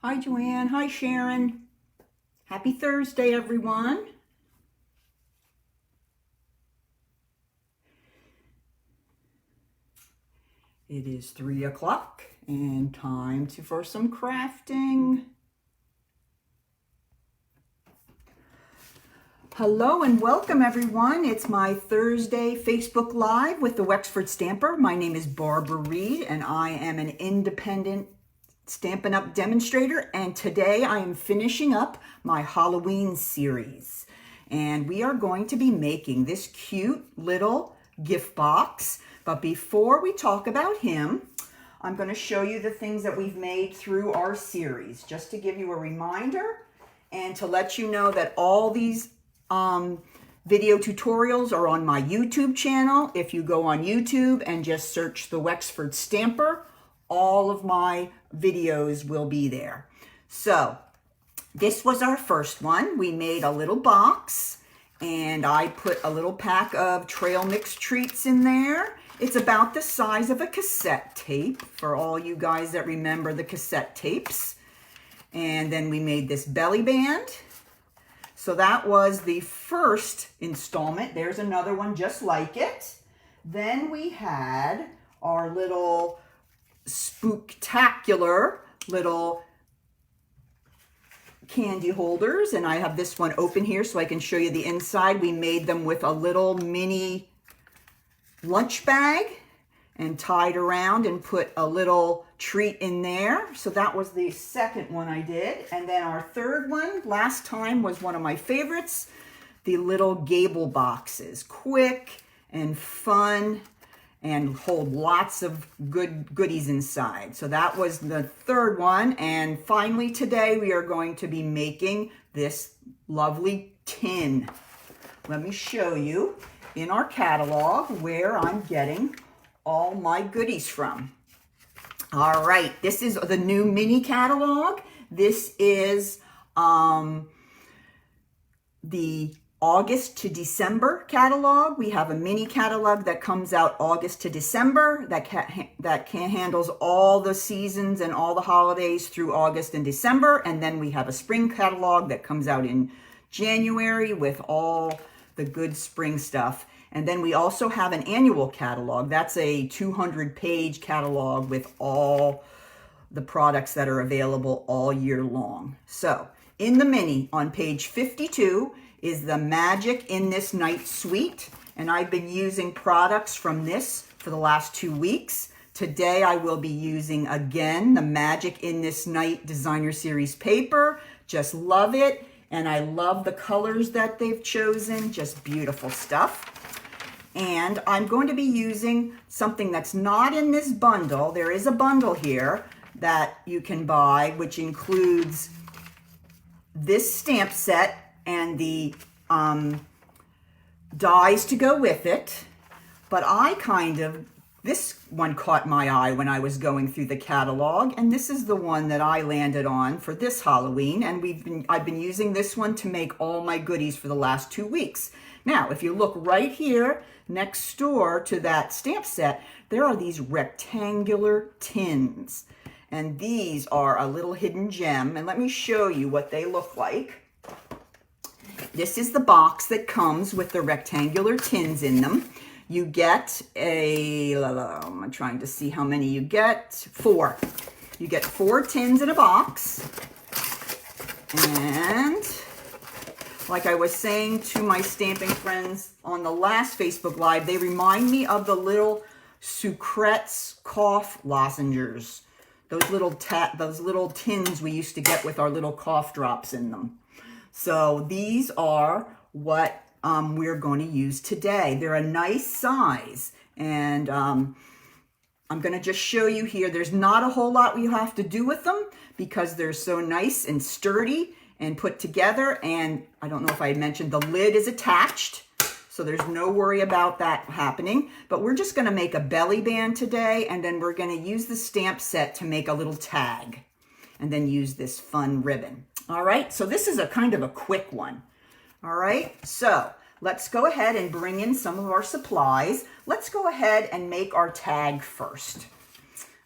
Hi, Joanne. Hi, Sharon. Happy Thursday, everyone. It is 3 o'clock and time for some crafting. Hello and welcome, everyone. It's my Thursday Facebook Live with the Wexford Stamper. My name is Barbara Reed and I am an independent Stampin' Up! Demonstrator, and today I am finishing up my Halloween series. And we are going to be making this cute little gift box. But before we talk about him, I'm going to show you the things that we've made through our series, just to give you a reminder and to let you know that all these video tutorials are on my YouTube channel. If you go on YouTube and just search the Wexford Stamper, all of my videos will be there. So this was our first one. We made a little box and I put a little pack of trail mix treats in there. It's about the size of a cassette tape for all you guys that remember the cassette tapes. And then we made this belly band. So that was the first installment. There's another one just like it. Then we had our little spooktacular little candy holders, and I have this one open here so I can show you the inside. We made them with a little mini lunch bag and tied around and put a little treat in there. So that was the second one I did. And then our third one last time was one of my favorites, the little gable boxes. Quick and fun and hold lots of goodies inside. So that was the third one. And finally today we are going to be making this lovely tin. Let me show you in our catalog where I'm getting all my goodies from. All right, this is the new mini catalog. This is the August to December catalog. We have a mini catalog that comes out August to December that handles all the seasons and all the holidays through August and December. And then we have a spring catalog that comes out in January with all the good spring stuff. And then we also have an annual catalog. That's a 200-page catalog with all the products that are available all year long. So in the mini on page 52 is the Magic in This Night Suite. And I've been using products from this for the last 2 weeks. Today I will be using again the Magic in This Night Designer Series paper. Just love it. And I love the colors that they've chosen. Just beautiful stuff. And I'm going to be using something that's not in this bundle. There is a bundle here that you can buy, which includes this stamp set and the dies to go with it. But this one caught my eye when I was going through the catalog, and this is the one that I landed on for this Halloween, and I've been using this one to make all my goodies for the last 2 weeks. Now, if you look right here next door to that stamp set, there are these rectangular tins, and these are a little hidden gem, and let me show you what they look like. This is the box that comes with the rectangular tins in them. You get I'm trying to see how many you get. 4. You get 4 tins in a box. And like I was saying to my stamping friends on the last Facebook Live, they remind me of the little Sucret's cough lozenges. Those little tins we used to get with our little cough drops in them. So these are what we're going to use today. They're a nice size, and I'm going to just show you here. There's not a whole lot you have to do with them because they're so nice and sturdy and put together. And I don't know if I mentioned the lid is attached, so there's no worry about that happening. But we're just going to make a belly band today, and then we're going to use the stamp set to make a little tag and then use this fun ribbon. All right, so this is a kind of a quick one. All right, so let's go ahead and bring in some of our supplies. Let's go ahead and make our tag first.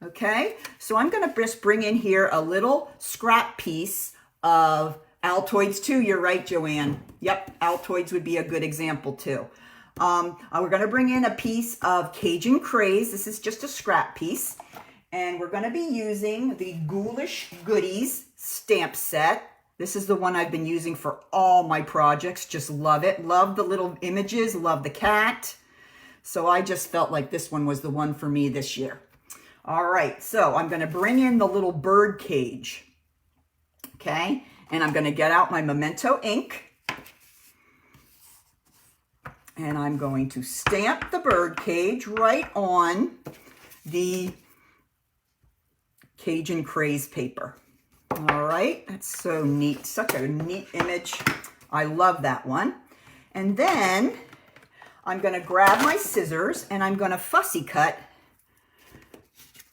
Okay, so I'm going to just bring in here a little scrap piece of Altoids too. You're right, Joanne. Yep, Altoids would be a good example too. We're going to bring in a piece of Cajun Craze. This is just a scrap piece. And we're going to be using the Ghoulish Goodies Stamp Set. This is the one I've been using for all my projects. Just love it. Love the little images. Love the cat. So I just felt like this one was the one for me this year. All right, so I'm going to bring in the little bird cage. Okay, and I'm going to get out my Memento ink. And I'm going to stamp the bird cage right on the Cajun Craze paper. All right, that's so neat. Such a neat image. I love that one. And then I'm going to grab my scissors and I'm going to fussy cut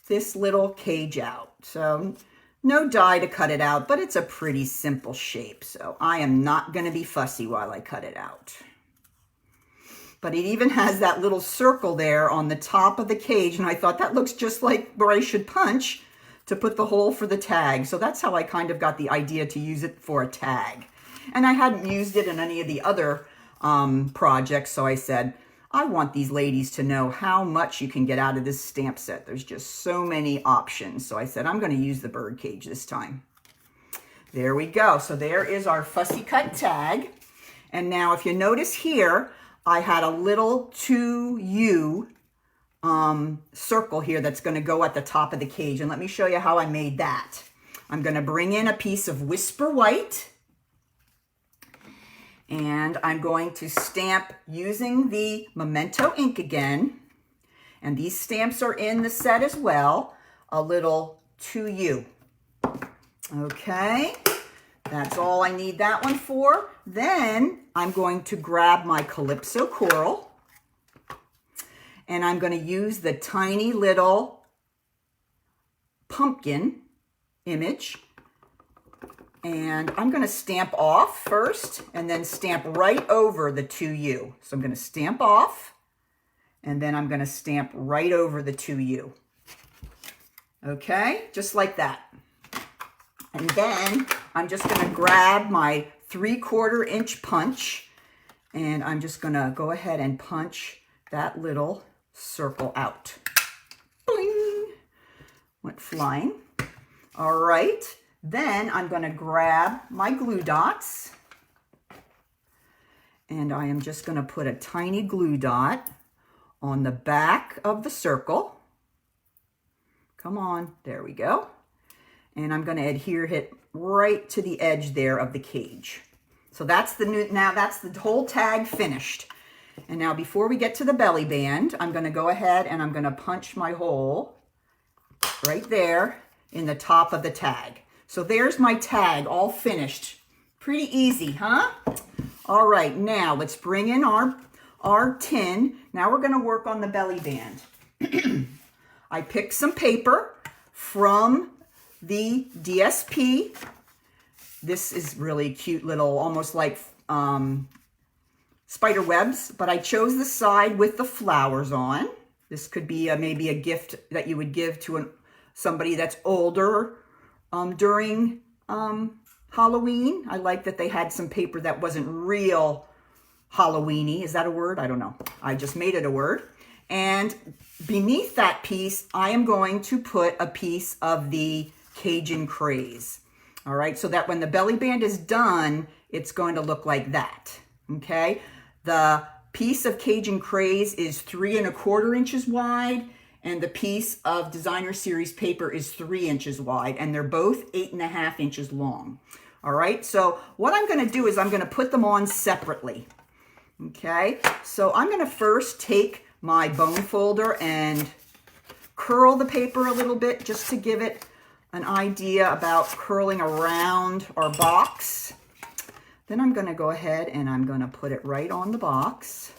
this little cage out. So no die to cut it out, but it's a pretty simple shape. So I am not going to be fussy while I cut it out. But it even has that little circle there on the top of the cage. And I thought that looks just like where I should punch to put the hole for the tag. So that's how I kind of got the idea to use it for a tag. And I hadn't used it in any of the other projects. So I said, I want these ladies to know how much you can get out of this stamp set. There's just so many options. So I said, I'm going to use the bird cage this time. There we go. So there is our fussy cut tag. And now if you notice here, I had a little 2U circle here that's going to go at the top of the cage. And let me show you how I made that. I'm going to bring in a piece of Whisper White. And I'm going to stamp using the Memento ink again. And these stamps are in the set as well. A little 2U. Okay, that's all I need that one for. Then I'm going to grab my Calypso Coral. And I'm going to use the tiny little pumpkin image. And I'm going to stamp off first and then stamp right over the 2U. So I'm going to stamp off and then I'm going to stamp right over the 2U. Okay, just like that. And then I'm just going to grab my 3/4 inch punch and I'm just going to go ahead and punch that little circle out. Bling! Went flying. All right. Then I'm going to grab my glue dots and I am just going to put a tiny glue dot on the back of the circle. Come on, there we go. And I'm going to adhere it right to the edge there of the cage. So that's that's the whole tag finished. And now before we get to the belly band, I'm going to go ahead and I'm going to punch my hole right there in the top of the tag. So there's my tag all finished. Pretty easy, huh? All right, now let's bring in our tin. Now we're going to work on the belly band. I picked some paper from the DSP. This is really cute little, almost like spider webs, but I chose the side with the flowers on. This could be maybe a gift that you would give to somebody that's older during Halloween. I like that they had some paper that wasn't real Halloweeny. Is that a word? I don't know. I just made it a word. And beneath that piece, I am going to put a piece of the Cajun Craze. All right, so that when the belly band is done, it's going to look like that. Okay, the piece of Cajun Craze is 3 1/4 inches wide, and the piece of Designer Series paper is 3 inches wide, and they're both 8 1/2 inches long. All right, so what I'm going to do is I'm going to put them on separately. Okay, so I'm going to first take my bone folder and curl the paper a little bit just to give it an idea about curling around our box. Then I'm going to go ahead and I'm going to put it right on the box.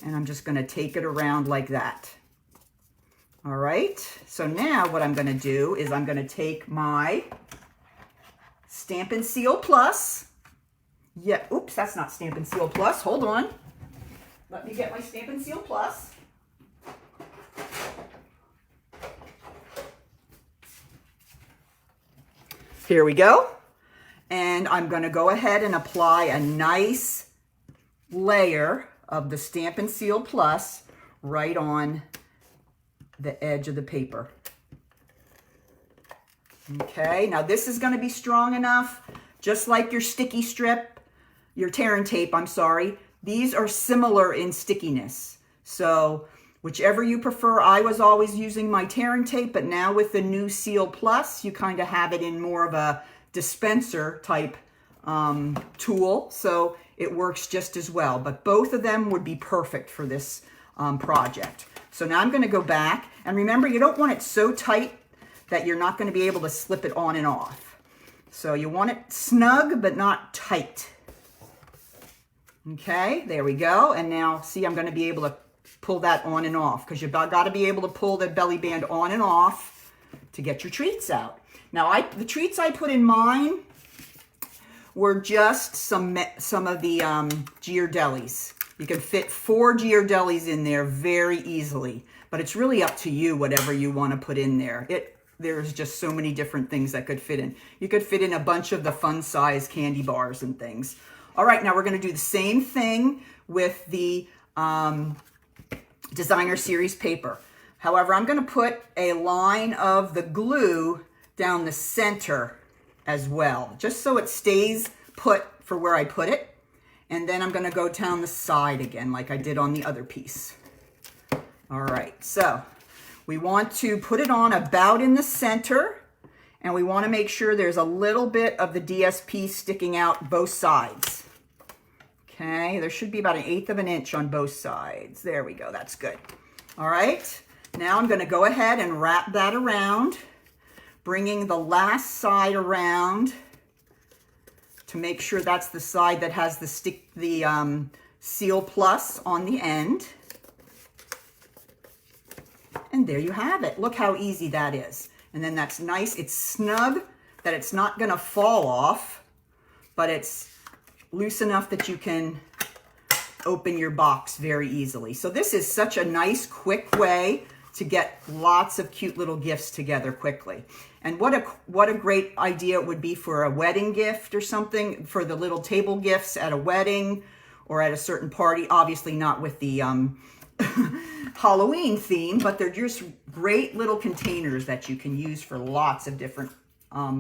And I'm just going to take it around like that. All right, so now what I'm going to do is I'm going to take my Stamp & Seal Plus. Yeah, oops, that's not Stamp & Seal Plus. Hold on. Let me get my Stamp & Seal Plus. Here we go. And I'm going to go ahead and apply a nice layer of the Stamp and Seal Plus right on the edge of the paper. Okay, now this is going to be strong enough, just like your sticky strip, your tear and tape, I'm sorry. These are similar in stickiness. So whichever you prefer, I was always using my tear and tape, but now with the new Seal Plus, you kind of have it in more of a dispenser type tool. So it works just as well, but both of them would be perfect for this project. So now I'm going to go back, and remember, you don't want it so tight that you're not going to be able to slip it on and off. So you want it snug, but not tight. Okay, there we go. And now see, I'm going to be able to pull that on and off, because you've got to be able to pull the belly band on and off to get your treats out. Now, the treats I put in mine were just some of the Ghirardellis. You can fit 4 Ghirardellis in there very easily, but it's really up to you, whatever you want to put in there. There's just so many different things that could fit in. You could fit in a bunch of the fun size candy bars and things. All right, now we're going to do the same thing with the Designer Series paper. However, I'm going to put a line of the glue down the center as well, just so it stays put for where I put it. And then I'm going to go down the side again, like I did on the other piece. All right, so we want to put it on about in the center, and we want to make sure there's a little bit of the DSP sticking out both sides. Okay, there should be about 1/8 of an inch on both sides. There we go, that's good. All right, now I'm going to go ahead and wrap that around, bringing the last side around to make sure that's the side that has the Seal Plus on the end. And there you have it. Look how easy that is. And then that's nice. It's snug, that it's not going to fall off, but it's loose enough that you can open your box very easily. So this is such a nice, quick way to get lots of cute little gifts together quickly. And what a great idea it would be for a wedding gift or something, for the little table gifts at a wedding or at a certain party. Obviously not with the Halloween theme, but they're just great little containers that you can use for lots of different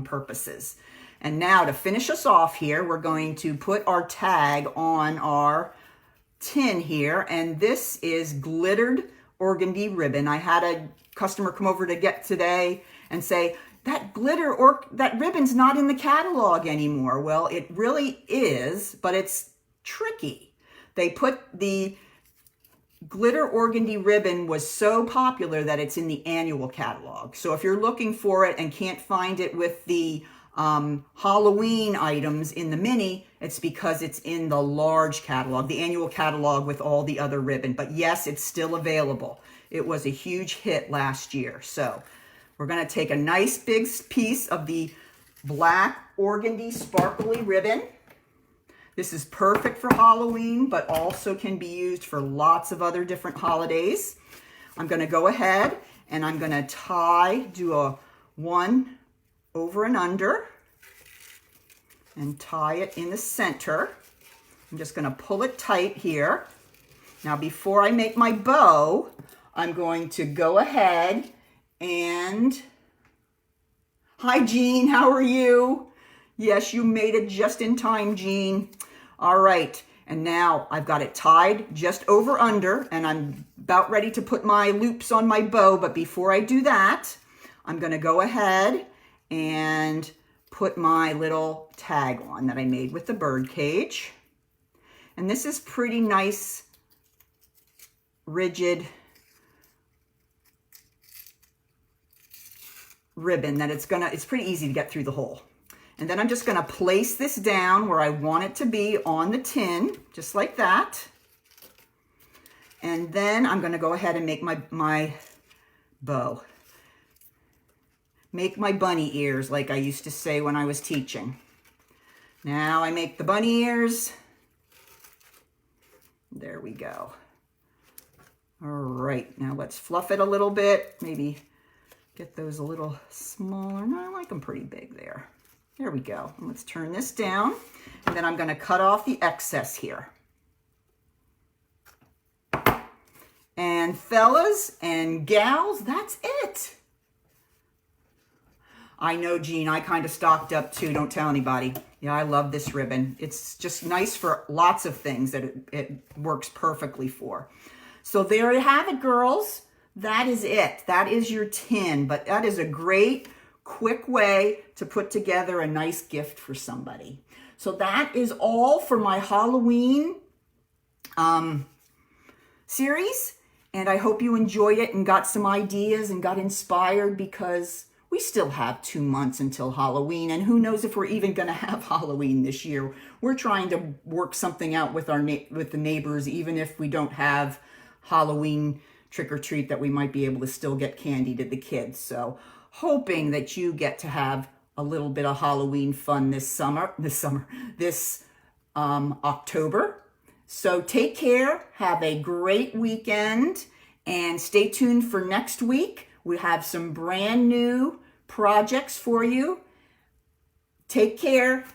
purposes. And now to finish us off here, we're going to put our tag on our tin here, and this is glittered organdy ribbon. I had a customer come over to get today and say, that glitter or that ribbon's not in the catalog anymore. Well, it really is, but it's tricky. They put the glitter organdy ribbon was so popular that it's in the annual catalog. So if you're looking for it and can't find it with the Halloween items in the mini, it's because it's in the large catalog, the annual catalog with all the other ribbon. But yes, it's still available. It was a huge hit last year. So we're going to take a nice big piece of the black organdy sparkly ribbon. This is perfect for Halloween, but also can be used for lots of other different holidays. I'm going to go ahead and I'm going to do a 1 over and under and tie it in the center. I'm just going to pull it tight here. Now, before I make my bow, I'm going to go ahead and, hi Jean, how are you? Yes, you made it just in time, Jean. All right, and now I've got it tied just over under, and I'm about ready to put my loops on my bow, but before I do that, I'm going to go ahead and put my little tag on that I made with the bird cage. And this is pretty nice, rigid ribbon that it's pretty easy to get through the hole. And then I'm just going to place this down where I want it to be on the tin, just like that. And then I'm going to go ahead and make my bow. Make my bunny ears, like I used to say when I was teaching. Now I make the bunny ears. There we go. All right, now let's fluff it a little bit. Maybe get those a little smaller. No, I like them pretty big there. There we go. Let's turn this down, and then I'm going to cut off the excess here. And fellas and gals, that's it. I know, Jean, I kind of stocked up too. Don't tell anybody. Yeah, I love this ribbon. It's just nice for lots of things that it works perfectly for. So there you have it, girls. That is it. That is your tin, but that is a great, quick way to put together a nice gift for somebody. So that is all for my Halloween series, and I hope you enjoyed it and got some ideas and got inspired, because we still have 2 months until Halloween, and who knows if we're even going to have Halloween this year. We're trying to work something out with with the neighbors, even if we don't have Halloween trick-or-treat, that we might be able to still get candy to the kids. So hoping that you get to have a little bit of Halloween fun this October. So take care, have a great weekend, and stay tuned for next week. We have some brand new projects for you. Take care.